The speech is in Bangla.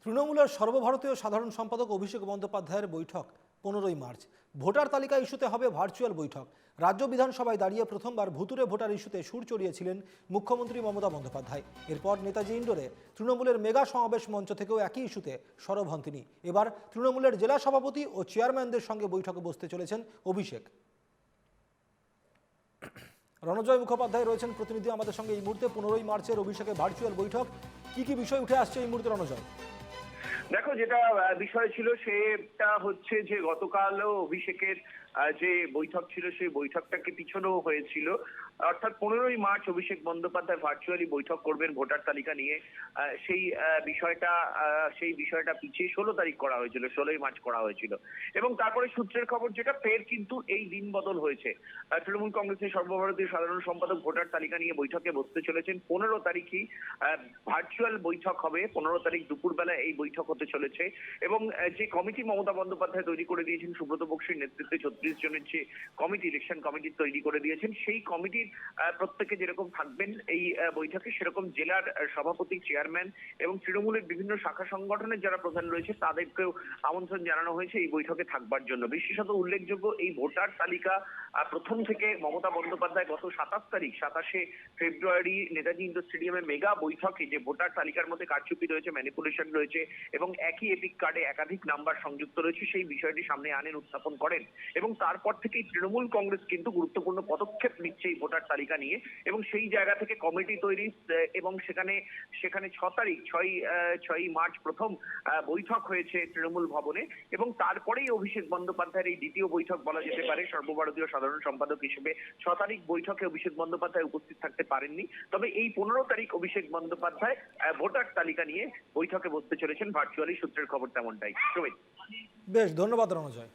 তৃণমূলের সর্বভারতীয় সাধারণ সম্পাদক অভিষেক বন্দ্যোপাধ্যায়ের বৈঠক 15ই মার্চ। ভোটার তালিকা ইস্যুতে হবে ভার্চুয়াল বৈঠক। রাজ্য বিধানসভায় দাঁড়িয়ে প্রথমবার ভুতুরে ভোটার ইস্যুতে সুর চড়িয়েছিলেন মুখ্যমন্ত্রী মমতা বন্দ্যোপাধ্যায়। এরপর নেতাজি ইন্ডোরে তৃণমূলের মেগা সমাবেশ মঞ্চ থেকেও একই ইস্যুতে সরব হন তিনি। এবার তৃণমূলের জেলা সভাপতি ও চেয়ারম্যানদের সঙ্গে বৈঠকে বসতে চলেছেন অভিষেক। রণজয় মুখোপাধ্যায় রয়েছেন প্রতিনিধি আমাদের সঙ্গে এই মুহূর্তে। 15ই মার্চের অভিষেকের ভার্চুয়াল বৈঠক, কি বিষয় উঠে আসছে এই মুহূর্তে রণজয়? দেখো, যেটা বিষয় ছিল সেটা হচ্ছে যে গতকালও অভিষেকের যে বৈঠক ছিল সেই বৈঠকটাকে পিছনেও হয়েছিল। অর্থাৎ 15ই মার্চ অভিষেক বন্দ্যোপাধ্যায় ভার্চুয়ালি বৈঠক করবেন ভোটার তালিকা নিয়ে। সেই বিষয়টা পিছিয়ে 16 তারিখ করা হয়েছিল, 16ই মার্চ করা হয়েছিল। এবং তারপরে সূত্রের খবর যেটা, ফের কিন্তু এই দিন বদল হয়েছে। তৃণমূল কংগ্রেসের সর্বভারতীয় সাধারণ সম্পাদক ভোটার তালিকা নিয়ে বৈঠকে বসতে চলেছেন। 15 তারিখই ভার্চুয়াল বৈঠক হবে। 15 তারিখ দুপুরবেলা এই বৈঠক হতে চলেছে। এবং যে কমিটি মমতা বন্দ্যোপাধ্যায় তৈরি করে দিয়েছেন, সুব্রত বক্সির নেতৃত্বে 36 জনের যে কমিটি, ইলেকশন কমিটি তৈরি করে দিয়েছেন, সেই কমিটির প্রত্যেকে যেরকম থাকবেন এই বৈঠকে, সেরকম জেলার সভাপতি, চেয়ারম্যান এবং তৃণমূলের বিভিন্ন শাখা সংগঠনের যারা প্রধান রয়েছে তাদেরকেও আমন্ত্রণ জানানো হয়েছে এই বৈঠকে থাকবার জন্য। বিশেষত উল্লেখযোগ্য, এই ভোটার তালিকা প্রথম থেকে মমতা বন্দ্যোপাধ্যায় গত 27শে ফেব্রুয়ারি নেতাজি ইন্ডোর স্টেডিয়ামে মেগা বৈঠকে যে ভোটার তালিকার মধ্যে কারচুপি রয়েছে, ম্যানিপুলেশন রয়েছে এবং একই এপিক কার্ডে একাধিক নাম্বার সংযুক্ত রয়েছে, সেই বিষয়টি সামনে আনেন, উত্থাপন করেন। এবং তারপর থেকেই তৃণমূল কংগ্রেস কিন্তু গুরুত্বপূর্ণ পদক্ষেপ নিচ্ছে এই ভোটার তালিকা নিয়ে। এবং সেই জায়গা থেকে কমিটি তৈরি এবং সেখানে 6ই মার্চ প্রথম বৈঠক হয়েছে তৃণমূল ভবনে। এবং তারপরেই অভিষেক বন্দ্যোপাধ্যায়ের এই দ্বিতীয় বৈঠক বলা যেতে পারে সর্বভারতীয় সাধারণ সম্পাদক হিসেবে। 6 তারিখ বৈঠকে অভিষেক বন্দ্যোপাধ্যায় উপস্থিত থাকতে পারেননি, তবে এই 15 তারিখ অভিষেক বন্দ্যোপাধ্যায় ভোটার তালিকা নিয়ে বৈঠকে বসতে চলেছেন ভার্চুয়ালি। সূত্রের খবর তেমনটাই। বেশ, ধন্যবাদ রণজয়।